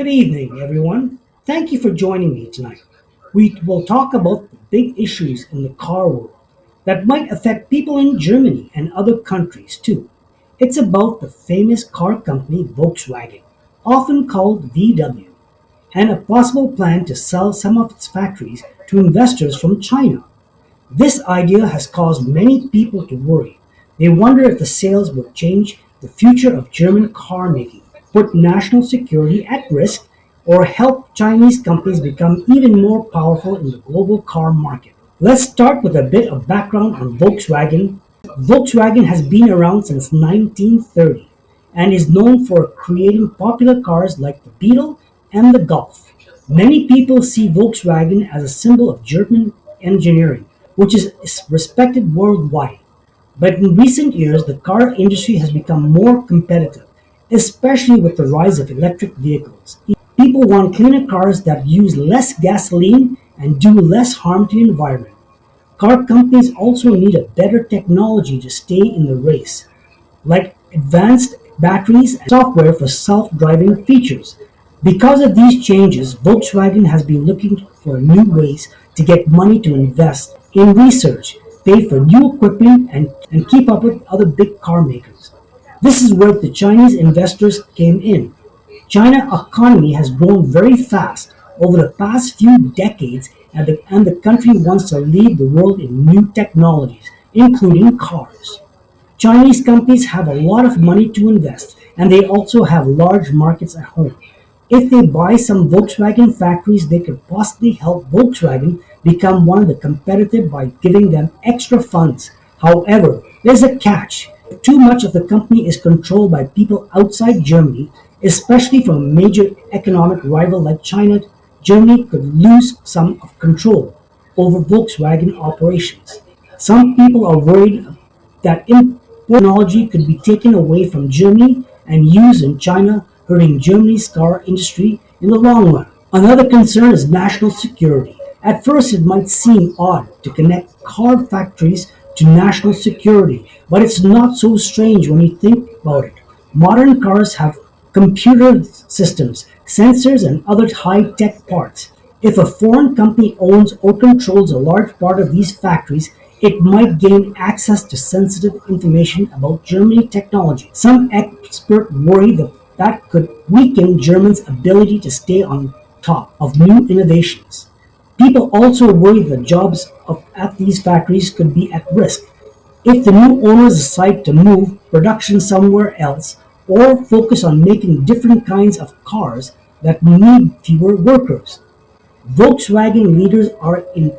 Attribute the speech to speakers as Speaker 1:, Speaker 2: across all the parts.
Speaker 1: Good evening, everyone. Thank you for joining me tonight. We will talk about the big issues in the car world that might affect people in Germany and other countries too. It's about the famous car company Volkswagen, often called VW, and a possible plan to sell some of its factories to investors from China. This idea has caused many people to worry. They wonder if the sales will change the future of German car making, put national security at risk, or help Chinese companies become even more powerful in the global car market. Let's start with a bit of background on Volkswagen. Volkswagen has been around since 1930 and is known for creating popular cars like the Beetle and the Golf. Many people see Volkswagen as a symbol of German engineering, which is respected worldwide. But in recent years, the car industry has become more competitive, especially with the rise of electric vehicles. People want cleaner cars that use less gasoline and do less harm to the environment. Car companies also need a better technology to stay in the race, like advanced batteries and software for self-driving features. Because of these changes, Volkswagen has been looking for new ways to get money to invest in research, pay for new equipment, and keep up with other big car makers. This is where the Chinese investors came in. China economy has grown very fast over the past few decades, and the country wants to lead the world in new technologies, including cars. Chinese companies have a lot of money to invest, and they also have large markets at home. If they buy some Volkswagen factories, they could possibly help Volkswagen become one of the competitive by giving them extra funds. However, there's a catch. If too much of the company is controlled by people outside Germany, especially from a major economic rival like China, Germany could lose some of control over Volkswagen operations. Some people are worried that import technology could be taken away from Germany and used in China, hurting Germany's car industry in the long run. Another concern is national security. At first, it might seem odd to connect car factories to national security, but it's not so strange when you think about it. Modern cars have computer systems, sensors, and other high tech parts. If a foreign company owns or controls a large part of these factories, it might gain access to sensitive information about Germany technology. Some experts worry that that could weaken Germany's ability to stay on top of new innovations. People also worry that at these factories could be at risk if the new owners decide to move production somewhere else or focus on making different kinds of cars that need fewer workers. Volkswagen leaders are in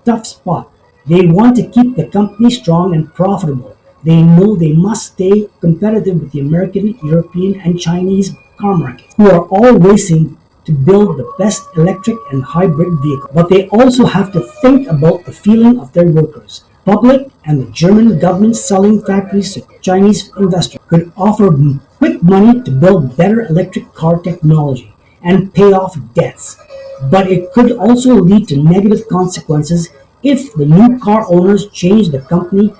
Speaker 1: tough spot. They want to keep the company strong and profitable. They know they must stay competitive with the American, European, and Chinese car markets, who are all racing to build the best electric and hybrid vehicle. But they also have to think about the feeling of their workers. Public and the German government selling factories to Chinese investors could offer quick money to build better electric car technology and pay off debts. But it could also lead to negative consequences if the new car owners change the company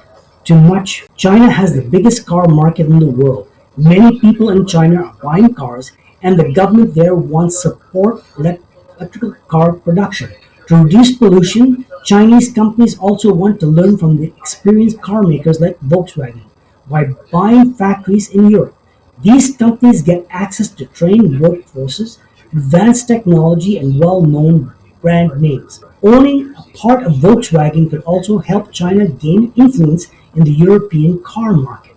Speaker 1: too much. China has the biggest car market in the world. Many people in China are buying cars, and the government there wants support electrical car production. To reduce pollution, Chinese companies also want to learn from the experienced car makers like Volkswagen by buying factories in Europe. These companies get access to trained workforces, advanced technology, and well-known brand names. Owning a part of Volkswagen could also help China gain influence in the European car market.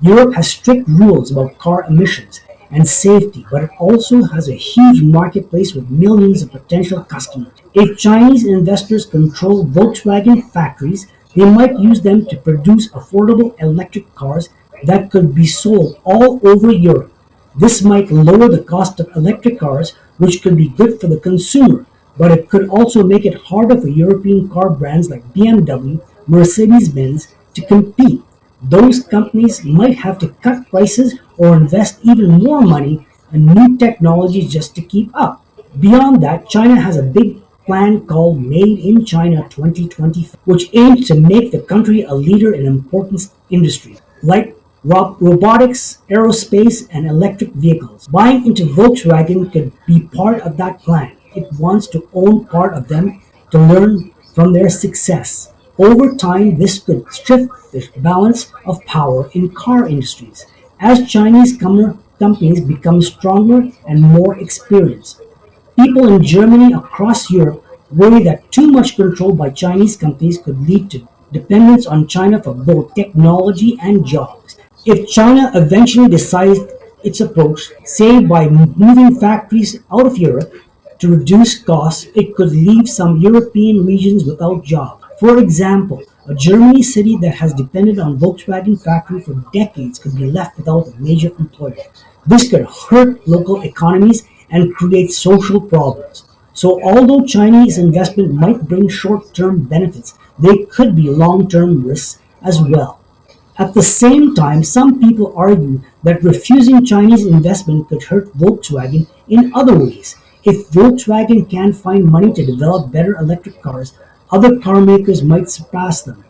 Speaker 1: Europe has strict rules about car emissions and safety, but it also has a huge marketplace with millions of potential customers. If Chinese investors control Volkswagen factories, they might use them to produce affordable electric cars that could be sold all over Europe. This might lower the cost of electric cars, which could be good for the consumer, but it could also make it harder for European car brands like BMW, Mercedes-Benz to compete. Those companies might have to cut prices or invest even more money in new technologies just to keep up. Beyond that, China has a big plan called Made in China 2025, which aims to make the country a leader in important industries like robotics, aerospace, and electric vehicles. Buying into Volkswagen could be part of that plan. It wants to own part of them to learn from their success. Over time, this could shift the balance of power in car industries as Chinese companies become stronger and more experienced. People in Germany across Europe worry that too much control by Chinese companies could lead to dependence on China for both technology and jobs. If China eventually decides its approach, say by moving factories out of Europe to reduce costs, it could leave some European regions without jobs. For example, a Germany city that has depended on Volkswagen factory for decades could be left without a major employer. This could hurt local economies and create social problems. So although Chinese investment might bring short-term benefits, they could be long-term risks as well. At the same time, some people argue that refusing Chinese investment could hurt Volkswagen in other ways. If Volkswagen can't find money to develop better electric cars, other car makers might surpass them.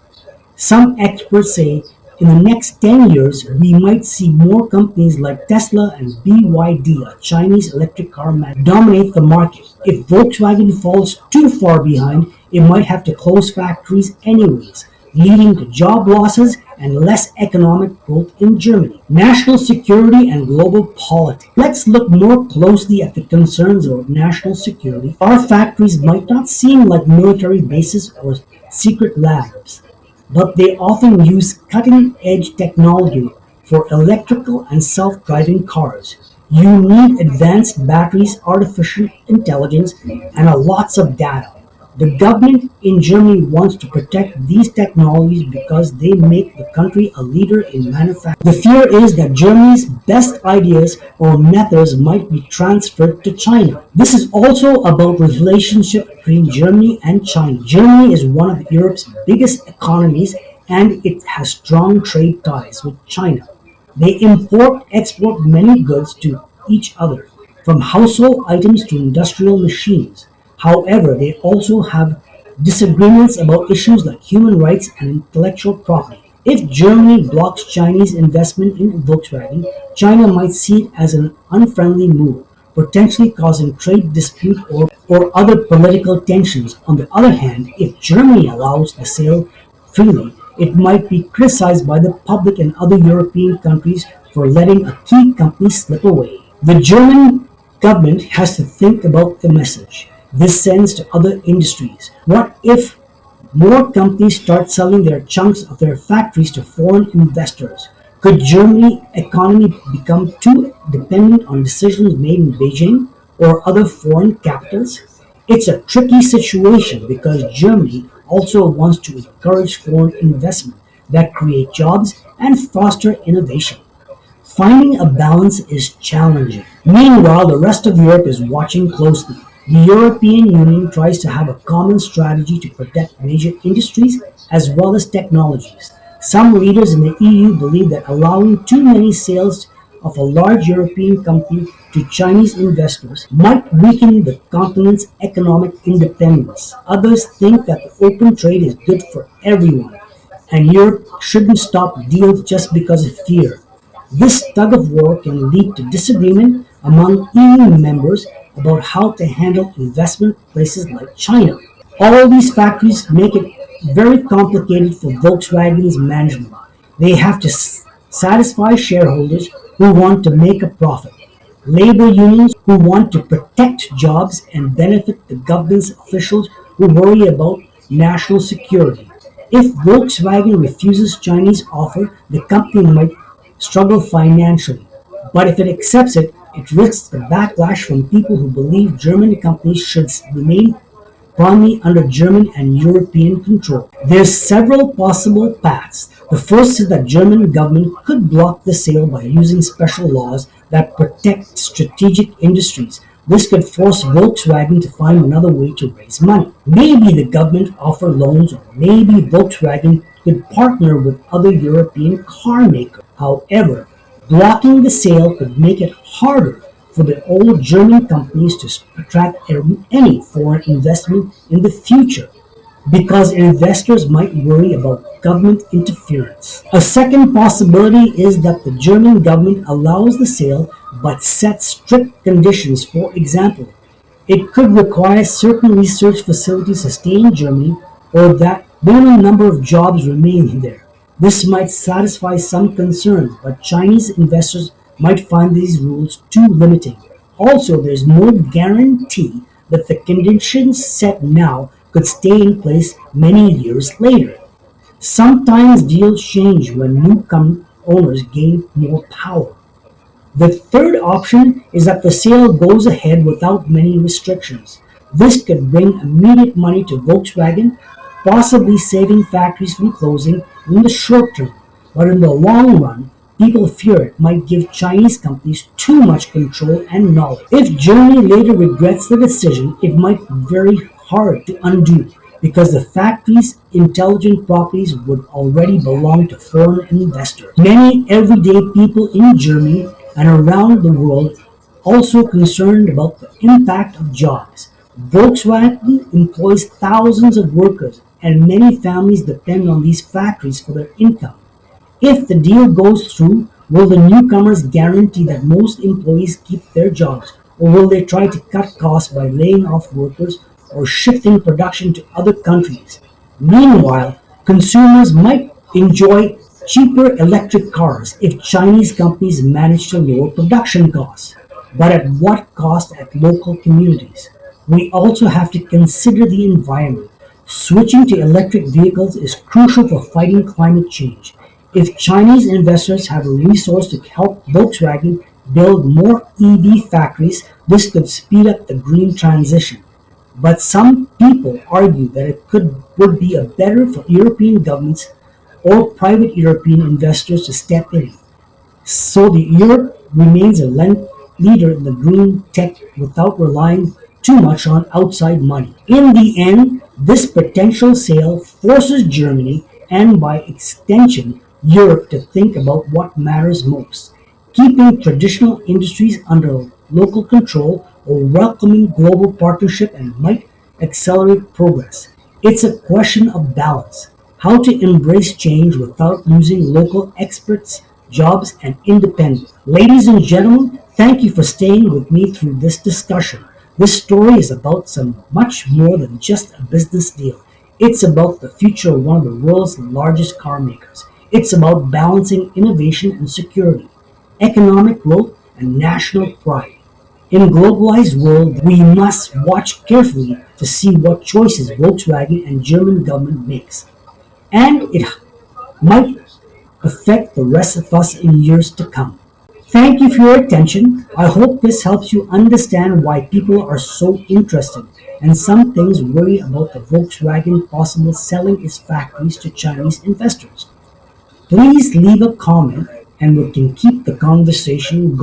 Speaker 1: Some experts say in the next 10 years, we might see more companies like Tesla and BYD, a Chinese electric car manufacturer, dominate the market. If Volkswagen falls too far behind, it might have to close factories anyways, leading to job losses and less economic growth in Germany. National security and global politics. Let's look more closely at the concerns of national security. Our factories might not seem like military bases or secret labs, but they often use cutting-edge technology for electrical and self-driving cars. You need advanced batteries, artificial intelligence, and a lots of data. The government in Germany wants to protect these technologies because they make the country a leader in manufacturing. The fear is that Germany's best ideas or methods might be transferred to China. This is also about the relationship between Germany and China. Germany is one of Europe's biggest economies and it has strong trade ties with China. They export many goods to each other, from household items to industrial machines. However, they also have disagreements about issues like human rights and intellectual property. If Germany blocks Chinese investment in Volkswagen, China might see it as an unfriendly move, potentially causing trade dispute or other political tensions. On the other hand, if Germany allows the sale freely, it might be criticized by the public and other European countries for letting a key company slip away. The German government has to think about the message this sends to other industries. What if more companies start selling their chunks of their factories to foreign investors? Could Germany's economy become too dependent on decisions made in Beijing or other foreign capitals? It's a tricky situation because Germany also wants to encourage foreign investment that create jobs and foster innovation. Finding a balance is challenging. Meanwhile, the rest of Europe is watching closely. The European Union tries to have a common strategy to protect major industries as well as technologies. Some leaders in the EU believe that allowing too many sales of a large European company to Chinese investors might weaken the continent's economic independence. Others think that the open trade is good for everyone, and Europe shouldn't stop deals just because of fear. This tug of war can lead to disagreement among EU members about how to handle investment places like China. All these factors make it very complicated for Volkswagen's management. They have to satisfy shareholders who want to make a profit, labor unions who want to protect jobs and benefit the government's officials who worry about national security. If Volkswagen refuses Chinese offer, the company might struggle financially. But if it accepts it, it risks the backlash from people who believe German companies should remain primarily under German and European control. There's several possible paths. The first is that German government could block the sale by using special laws that protect strategic industries. This could force Volkswagen to find another way to raise money. Maybe the government offer loans or maybe Volkswagen could partner with other European car makers. However, blocking the sale could make it harder for the old German companies to attract any foreign investment in the future. because investors might worry about government interference. A second possibility is that the German government allows the sale but sets strict conditions. For example, it could require certain research facilities to stay in Germany or that minimum number of jobs remain there. This might satisfy some concerns, but Chinese investors might find these rules too limiting. Also, there's no guarantee that the conditions set now could stay in place many years later. Sometimes deals change when owners gain more power. The third option is that the sale goes ahead without many restrictions. This could bring immediate money to Volkswagen, possibly saving factories from closing in the short term. But in the long run, people fear it might give Chinese companies too much control and knowledge. If Germany later regrets the decision, it might be very hard to undo because the factory's intelligent properties would already belong to foreign investors. Many everyday people in Germany and around the world also concerned about the impact of jobs. Volkswagen employs thousands of workers and many families depend on these factories for their income. If the deal goes through, will the newcomers guarantee that most employees keep their jobs, or will they try to cut costs by laying off workers or shifting production to other countries? Meanwhile, consumers might enjoy cheaper electric cars if Chinese companies manage to lower production costs. But at what cost at local communities? We also have to consider the environment. Switching to electric vehicles is crucial for fighting climate change. If Chinese investors have a resource to help Volkswagen build more EV factories, this could speed up the green transition. But some people argue that would be a better for European governments or private European investors to step in. So the Europe remains a leader in the green tech without relying too much on outside money. In the end, this potential sale forces Germany and by extension Europe to think about what matters most: keeping traditional industries under local control or welcoming global partnership and might accelerate progress. It's a question of balance: how to embrace change without losing local experts, jobs, and independence. Ladies and gentlemen, thank you for staying with me through this discussion. This story is about some much more than just a business deal. It's about the future of one of the world's largest car makers. It's about balancing innovation and security, economic growth and national pride. In a globalized world, we must watch carefully to see what choices Volkswagen and German government makes, and it might affect the rest of us in years to come. Thank you for your attention. I hope this helps you understand why people are so interested and some things worry about the Volkswagen possible selling its factories to Chinese investors. Please leave a comment and we can keep the conversation going.